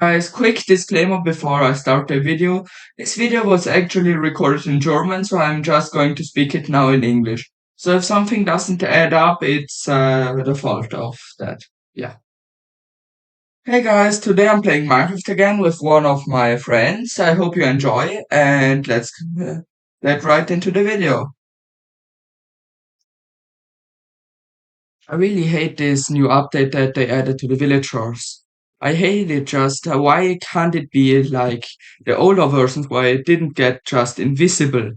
Guys, quick disclaimer before I start the video. This video was actually recorded in German, so I'm just going to speak it now in English. So if something doesn't add up, it's the fault of that. Yeah. Hey guys, today I'm playing Minecraft again with one of my friends. I hope you enjoy, and let's get right into the video. I really hate this new update that they added to the villagers. I hate it just. Why can't it be like the older versions where it didn't get just invisible?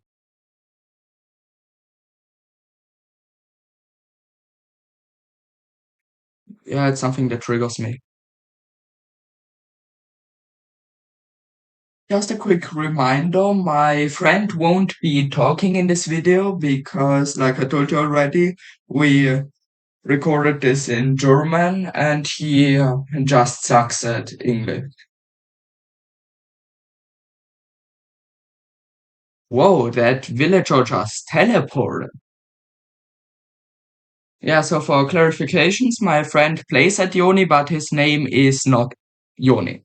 Yeah, it's something that triggers me. Just a quick reminder, my friend won't be talking in this video because, like I told you already, we recorded this in German and he just sucks at English. Whoa, that villager just teleported. Yeah, so for clarifications, my friend plays at Yoni, but his name is not Yoni.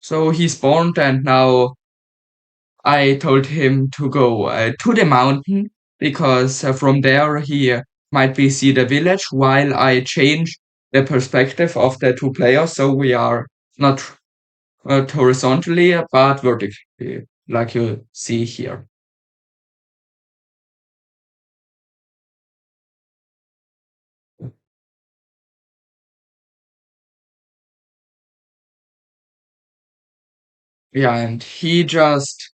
So he spawned, and now I told him to go to the mountain because from there he might be see the village while I change the perspective of the two players. So we are not horizontally, but vertically, like you see here. Yeah, and he just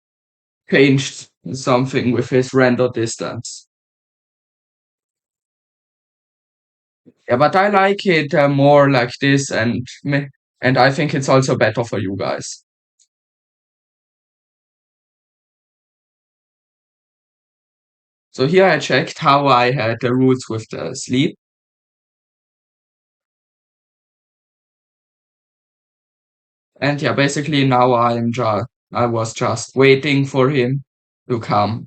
changed something with his render distance. Yeah, but I like it more like this, and I think it's also better for you guys. So here I checked how I had the rules with the sleep, and yeah, basically now I was just waiting for him to come,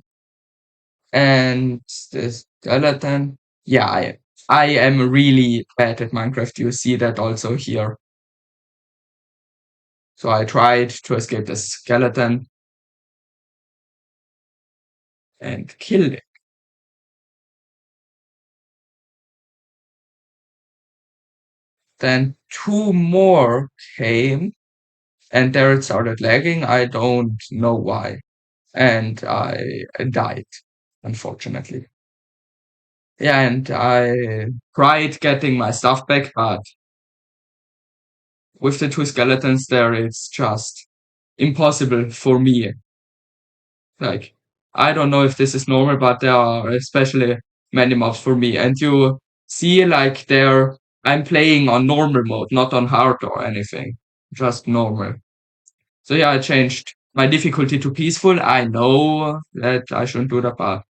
and the skeleton. Yeah, I am really bad at Minecraft. You see that also here. So I tried to escape the skeleton and killed it. Then two more came and there it started lagging. I don't know why. And I died, unfortunately. Yeah, and I tried getting my stuff back, but with the two skeletons there, it's just impossible for me. Like, I don't know if this is normal, but there are especially many mobs for me. And you see, like, there, I'm playing on normal mode, not on hard or anything, just normal. So yeah, I changed my difficulty to peaceful. I know that I shouldn't do that, but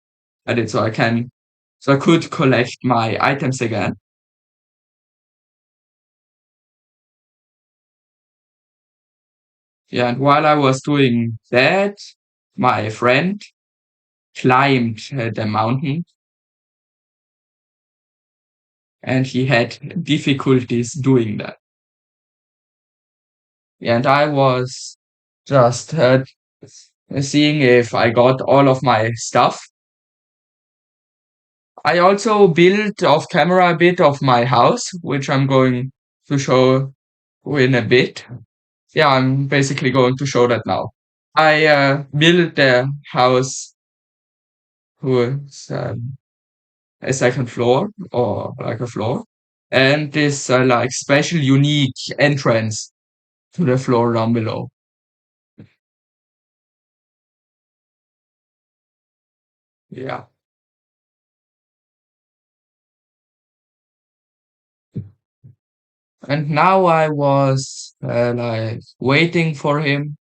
I did so I could collect my items again. Yeah, and while I was doing that, my friend climbed the mountain and he had difficulties doing that. Yeah, and I was just seeing if I got all of my stuff. I also built off camera a bit of my house, which I'm going to show in a bit. Yeah, I'm basically going to show that now. I built the house with a second floor or like a floor, and this like special unique entrance to the floor down below. Yeah, and now I was like waiting for him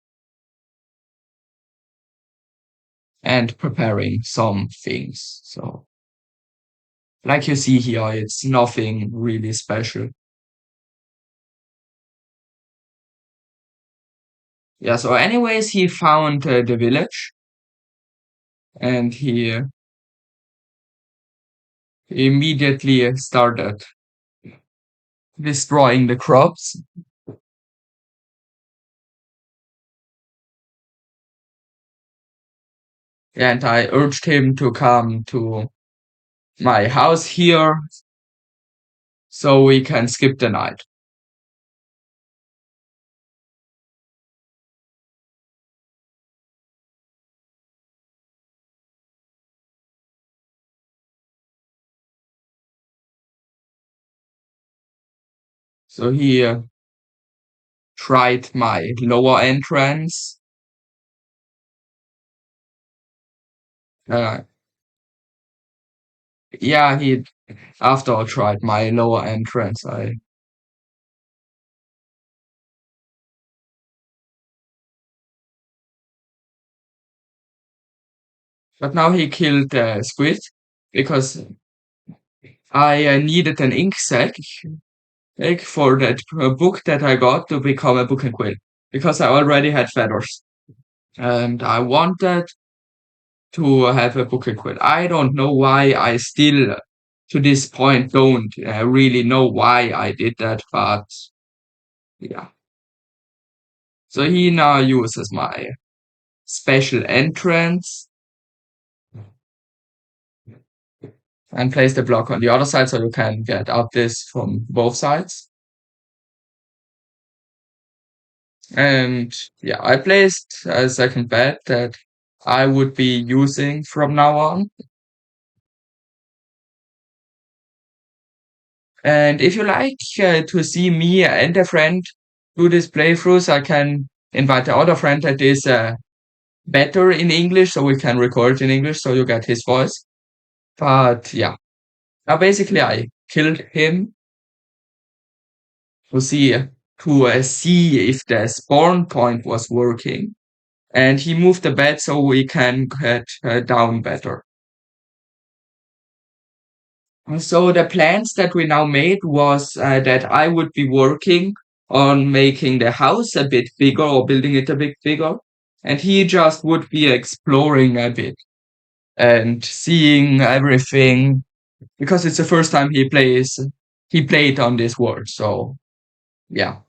and preparing some things. So, like you see here, it's nothing really special. Yeah, so anyways, he found the village and he immediately started destroying the crops. And I urged him to come to my house here so we can skip the night. So he tried my lower entrance. Uh, yeah, he after I tried my lower entrance, but now he killed the squid because I needed an ink sac like, for that book that I got to become a book and quill because I already had feathers and I wanted to have a book and quill. I don't know why I still to this point don't really know why I did that, but yeah. So he now uses my special entrance and place the block on the other side so you can get up this from both sides. And yeah, I placed a second bed that I would be using from now on. And if you like to see me and a friend do this playthroughs, I can invite the other friend that is better in English so we can record in English so you get his voice. But yeah, now basically I killed him to see if the spawn point was working. And he moved the bed so we can get down better. So the plans that we now made was that I would be working on making the house a bit bigger or building it a bit bigger, and he just would be exploring a bit and seeing everything because it's the first time he played on this world. So yeah.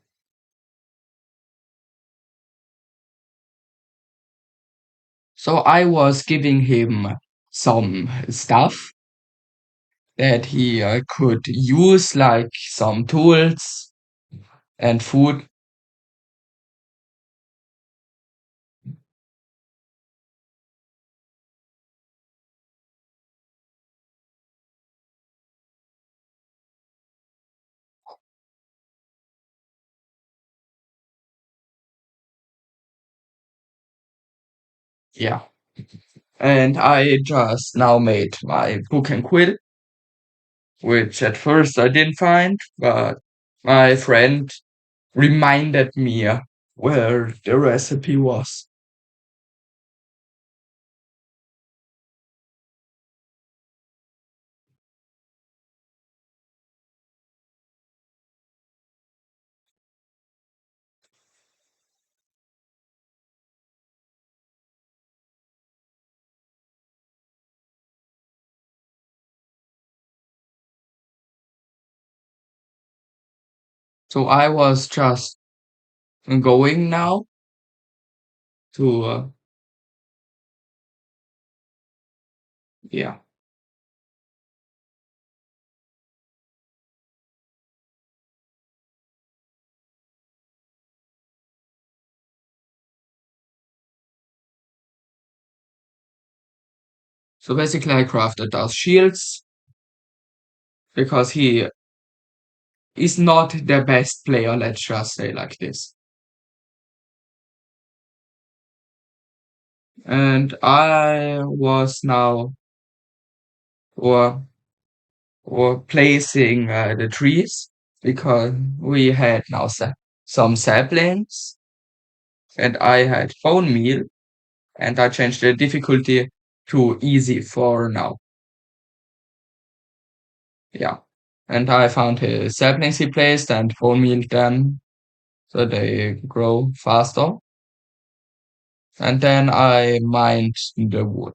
So I was giving him some stuff that he could use, like some tools and food. Yeah. And I just now made my book and quill, which at first I didn't find, but my friend reminded me where the recipe was. So I was just going now to, yeah. So basically I crafted those shields because he is not the best player, let's just say like this. And I was now or or placing the trees because we had now some saplings and I had bone meal and I changed the difficulty to easy for now. Yeah. And I found his saplings he placed and bone meal them so they grow faster. And then I mined the wood.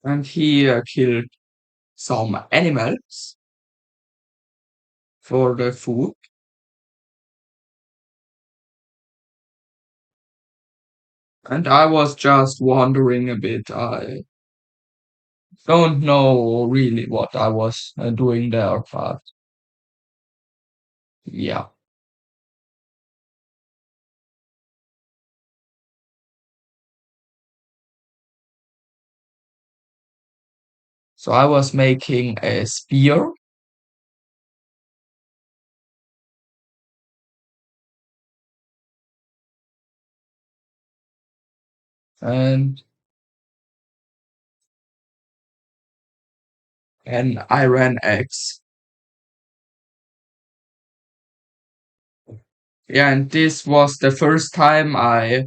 and he killed some animals for the food. And I was just wondering a bit. I don't know really what I was doing there, but yeah. So I was making a spear, and an iron axe. Yeah, and this was the first time I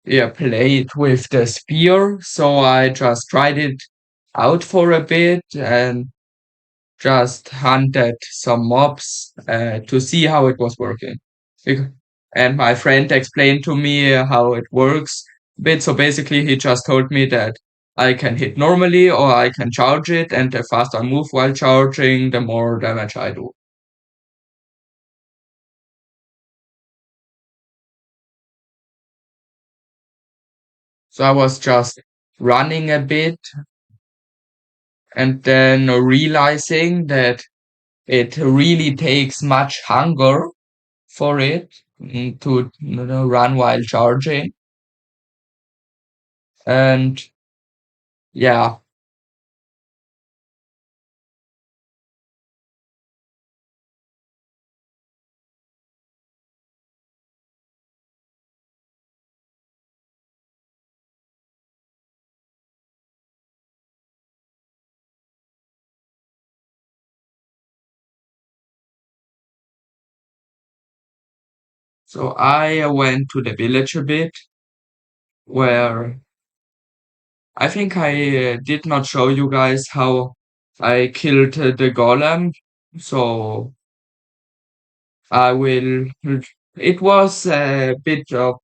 played with the spear, so I just tried it out for a bit and just hunted some mobs to see how it was working. Bec- And my friend explained to me how it works a bit. So basically, he just told me that I can hit normally or I can charge it, and the faster I move while charging, the more damage I do. So I was just running a bit and then realizing that it really takes much hunger for it to run while charging. And yeah, so I went to the village a bit where I think I did not show you guys how I killed the golem. So I will. It was a bit of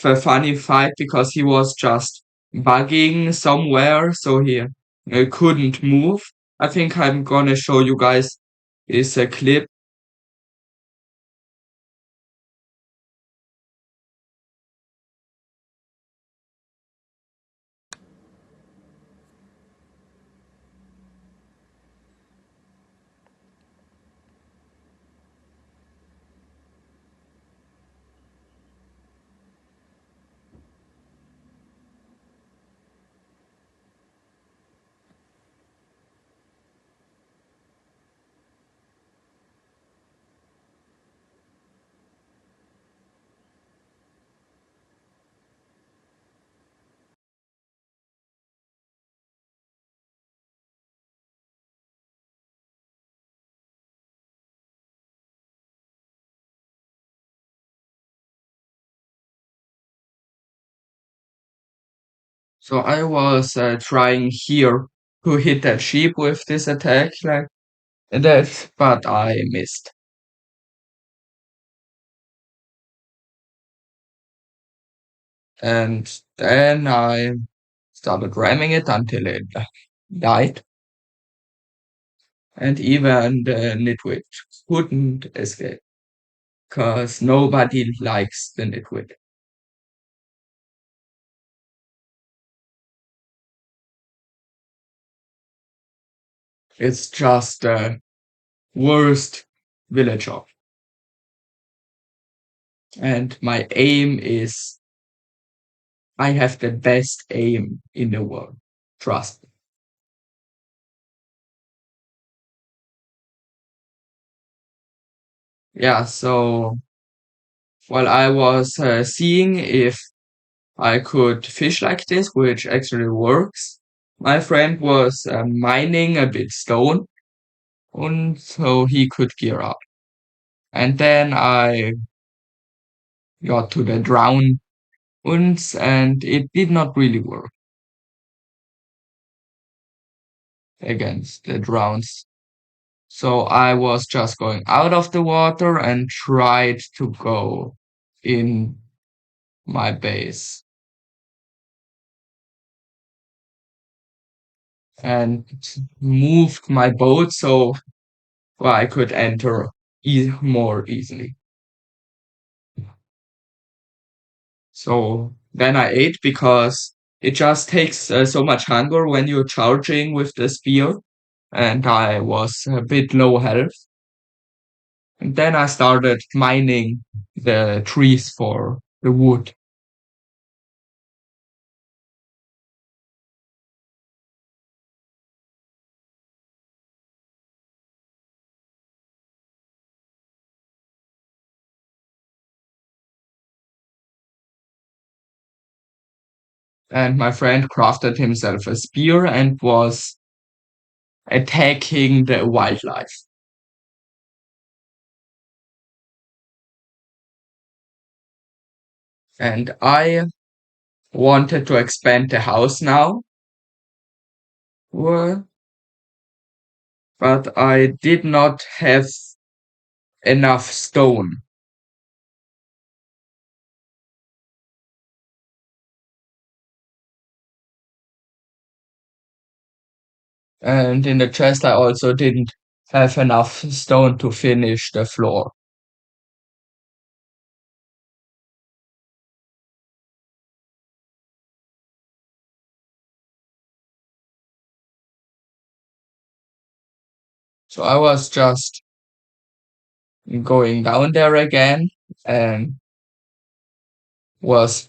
a funny fight because he was just bugging somewhere, so he couldn't move. I think I'm gonna show you guys is a clip. So I was trying here to hit that sheep with this attack, like that, but I missed. And then I started ramming it until it died, and even the nitwit couldn't escape, because nobody likes the nitwit. It's just the worst villager. And my aim is I have the best aim in the world. Trust me. Yeah, so while I was seeing if I could fish like this, which actually works, my friend was mining a bit stone, and so he could gear up. And then I got to the drown ones, and it did not really work against the drowns. So I was just going out of the water and tried to go in my base. and moved my boat so I could enter more easily. So then I ate because it just takes so much hunger when you're charging with the spear, and I was a bit low health. And then I started mining the trees for the wood. And my friend crafted himself a spear and was attacking the wildlife. And I wanted to expand the house now, but I did not have enough stone. And in the chest, I also didn't have enough stone to finish the floor. So I was just going down there again and was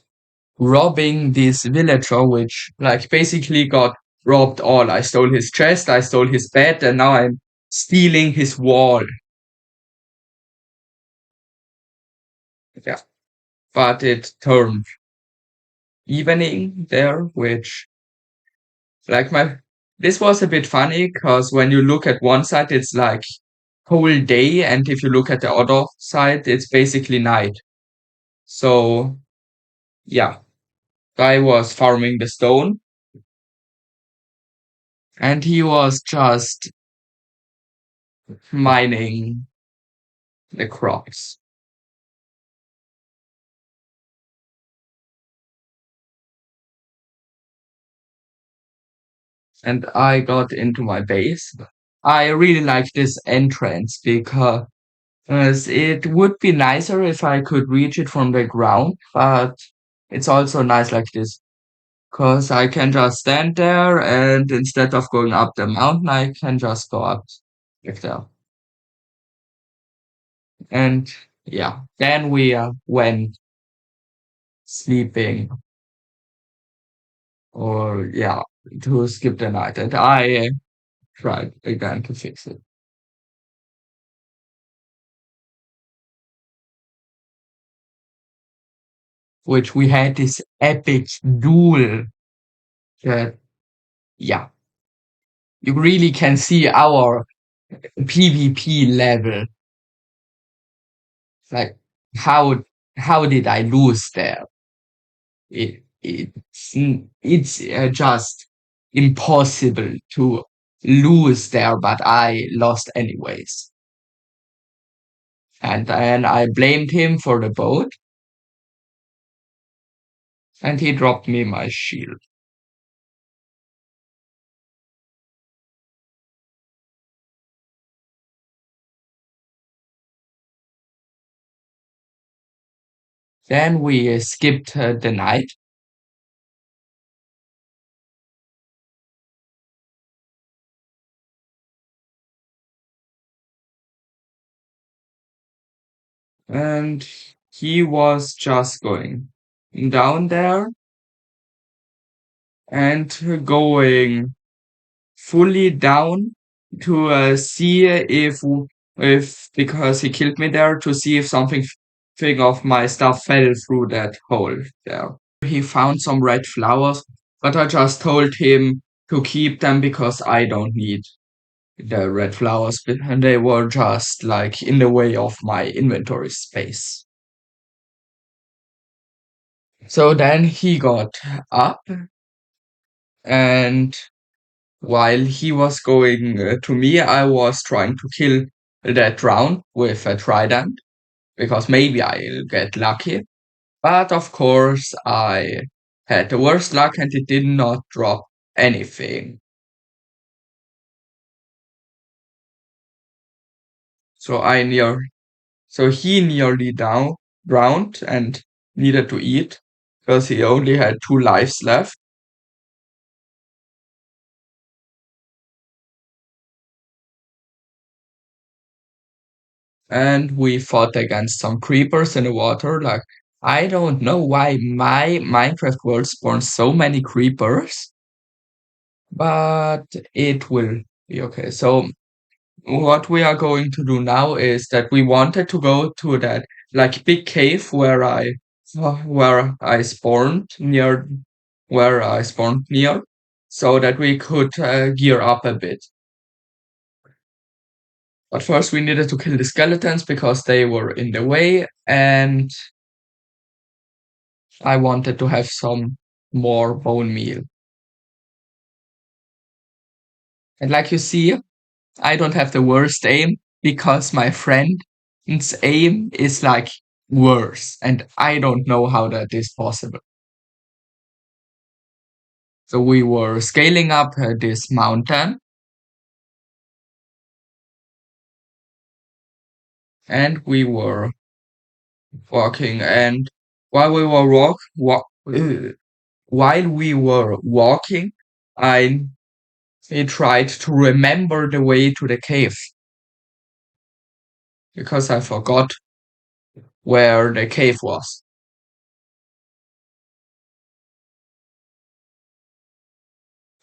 robbing this villager, which like basically got robbed all. I stole his chest, I stole his bed, and now I'm stealing his wall. Yeah. But it turned evening there, which like my this was a bit funny because when you look at one side, it's like whole day, and if you look at the other side, it's basically night. So yeah, guy was farming the stone, and he was just mining the crops. And I got into my base. I really like this entrance because it would be nicer if I could reach it from the ground, but it's also nice like this because I can just stand there and instead of going up the mountain, I can just go up like there. And yeah, then we went sleeping or yeah, to skip the night. And I tried again to fix it, which we had this epic duel that, yeah, you really can see our PvP level. Like, how did I lose there? It's just impossible to lose there, but I lost anyways. And then I blamed him for the boat, and he dropped me my shield. Then we skipped the night, and he was just going down there and going fully down to see if because he killed me there to see if something thing of my stuff fell through that hole there. He found some red flowers, but I just told him to keep them because I don't need the red flowers, and they were just like in the way of my inventory space. So then he got up, and while he was going to me, I was trying to kill that round with a trident because maybe I'll get lucky. But of course, I had the worst luck and it did not drop anything. So I near, so he nearly drowned and needed to eat because he only had 2 lives left. And we fought against some creepers in the water. Like, I don't know why my Minecraft world spawns so many creepers, but it will be okay. So what we are going to do now is that we wanted to go to that like big cave where I spawned near where I spawned near, so that we could gear up a bit. But first we needed to kill the skeletons because they were in the way, and I wanted to have some more bone meal. And like you see, I don't have the worst aim because my friend's aim is like worse, and I don't know how that is possible. So we were scaling up this mountain, and we were walking. And while we were while we were walking, I tried to remember the way to the cave because I forgot where the cave was.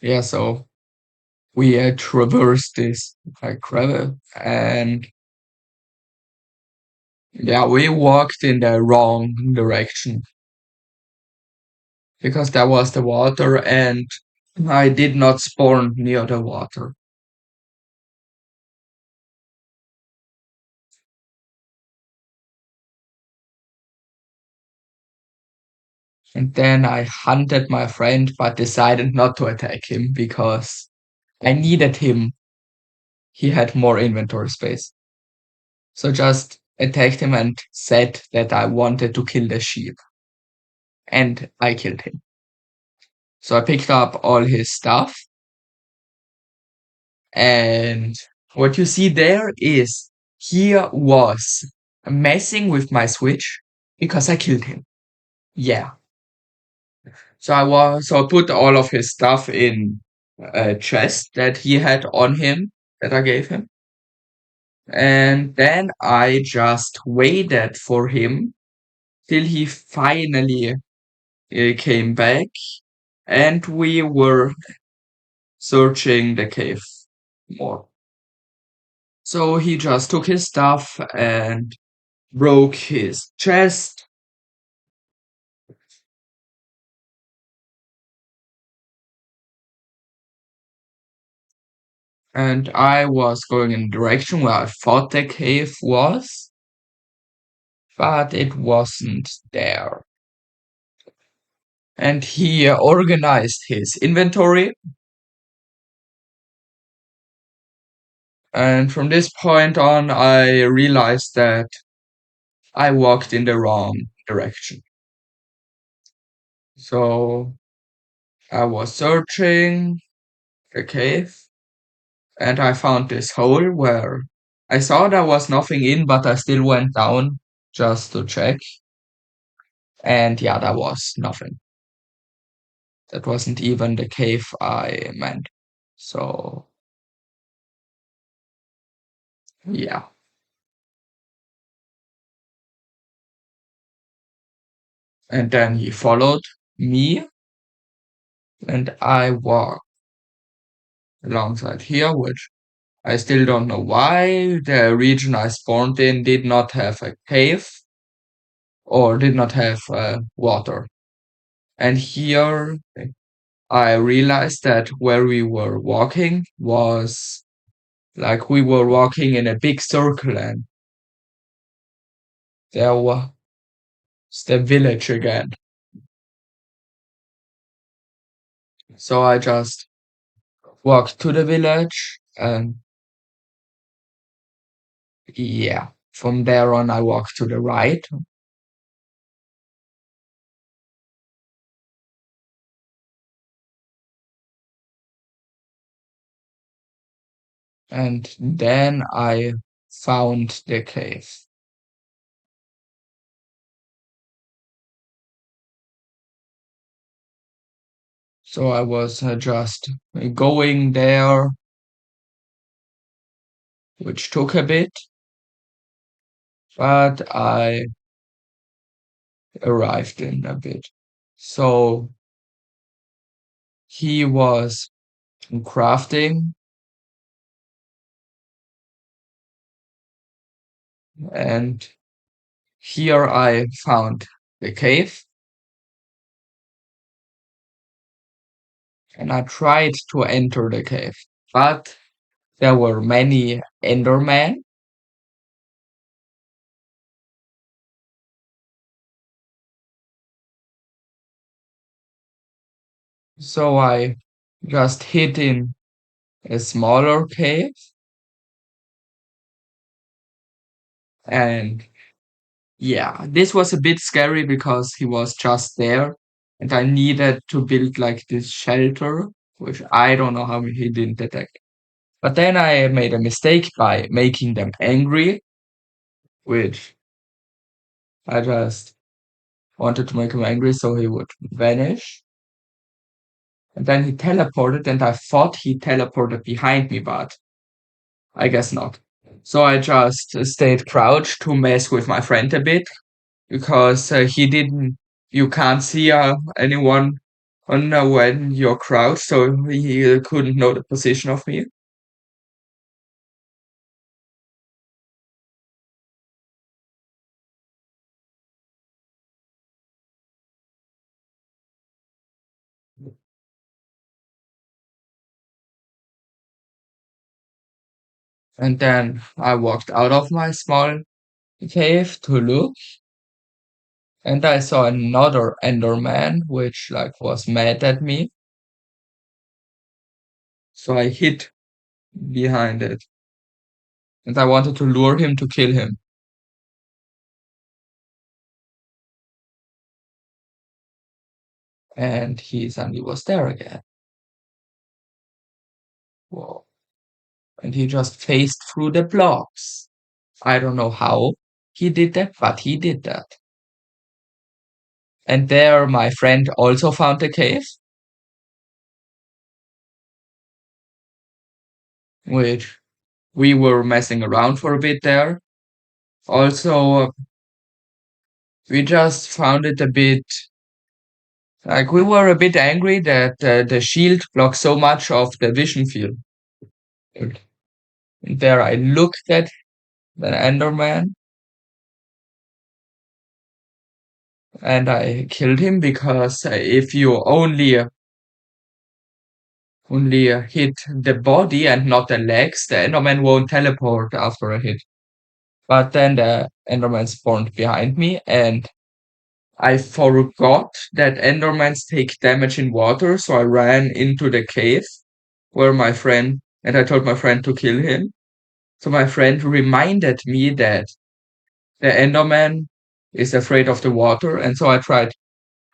Yeah, so we traversed this crevice, and yeah, we walked in the wrong direction because there was the water, and I did not spawn near the water. And then I hunted my friend, but decided not to attack him because I needed him. He had more inventory space. So just attacked him and said that I wanted to kill the sheep. And I killed him. So I picked up all his stuff. And what you see there is he was messing with my switch because I killed him. Yeah. So I put all of his stuff in a chest that he had on him that I gave him. And then I just waited for him till he finally came back, and we were searching the cave more. So he just took his stuff and broke his chest. And I was going in the direction where I thought the cave was, but it wasn't there. And he organized his inventory. And from this point on, I realized that I walked in the wrong direction. So I was searching the cave, and I found this hole where I saw there was nothing in, but I still went down just to check. And yeah, there was nothing. That wasn't even the cave I meant. So yeah. And then he followed me, and I walked alongside here, which I still don't know why the region I spawned in did not have a cave or did not have water. And here I realized that where we were walking was like we were walking in a big circle, and there was the village again. So I just walked to the village, and yeah, from there on I walked to the right. And then I found the cave. So I was just going there, which took a bit, but I arrived in a bit. So he was crafting, and here I found the cave, and I tried to enter the cave, but there were many Endermen. So I just hid in a smaller cave, and yeah, this was a bit scary because he was just there, and I needed to build like this shelter, which I don't know how he didn't detect. But then I made a mistake by making them angry, which I just wanted to make him angry so he would vanish. And then he teleported, and I thought he teleported behind me, but I guess not. So I just stayed crouched to mess with my friend a bit because he didn't, you can't see anyone on when you're crouched, so he couldn't know the position of me. And then I walked out of my small cave to look, and I saw another Enderman, which like was mad at me. So I hid behind it, and I wanted to lure him to kill him. And he suddenly was there again. Whoa. And he just phased through the blocks. I don't know how he did that, but he did that. And there my friend also found a cave, which we were messing around for a bit there. Also, we just found it a bit like we were a bit angry that the shield blocked so much of the vision field. And there I looked at the Enderman and I killed him because if you only hit the body and not the legs, the Enderman won't teleport after a hit. But then the Enderman spawned behind me, and I forgot that Endermans take damage in water, so I ran into the cave where my friend, and I told my friend to kill him. So my friend reminded me that the Enderman is afraid of the water, and so I tried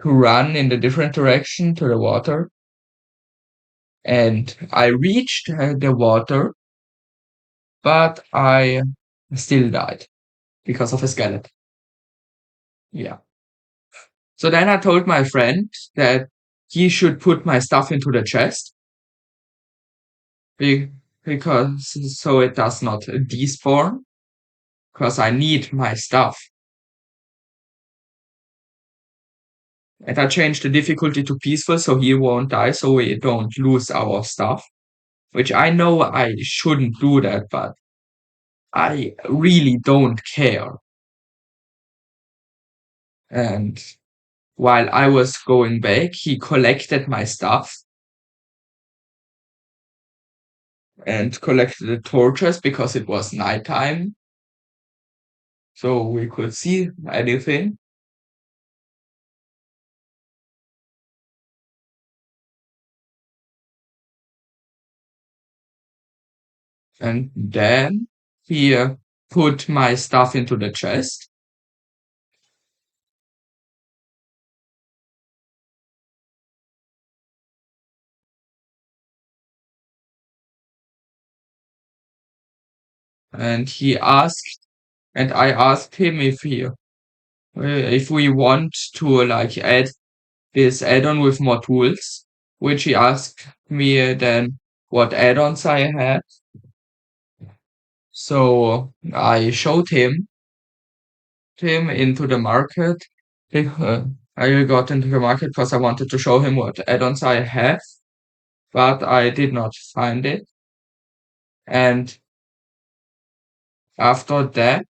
to run in the different direction to the water, and I reached the water, but I still died because of a skeleton. Yeah. So then I told my friend that he should put my stuff into the chest be- because so it does not despawn, because I need my stuff. And I changed the difficulty to peaceful so he won't die, so we don't lose our stuff. Which I know I shouldn't do that, but I really don't care. And while I was going back, he collected my stuff and collected the torches because it was nighttime, so we could see anything. And then he put my stuff into the chest. and I asked him if we want to like add this add-on with more tools, which he asked me then what add-ons I had. So I showed him into the market. I got into the market because I wanted to show him what add-ons I have, but I did not find it. And after that,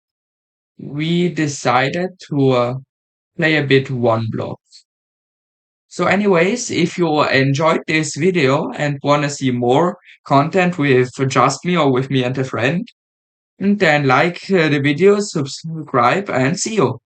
we decided to play a bit one block. So anyways, if you enjoyed this video and want to see more content with just me or with me and a friend, then like the video, subscribe, and see you.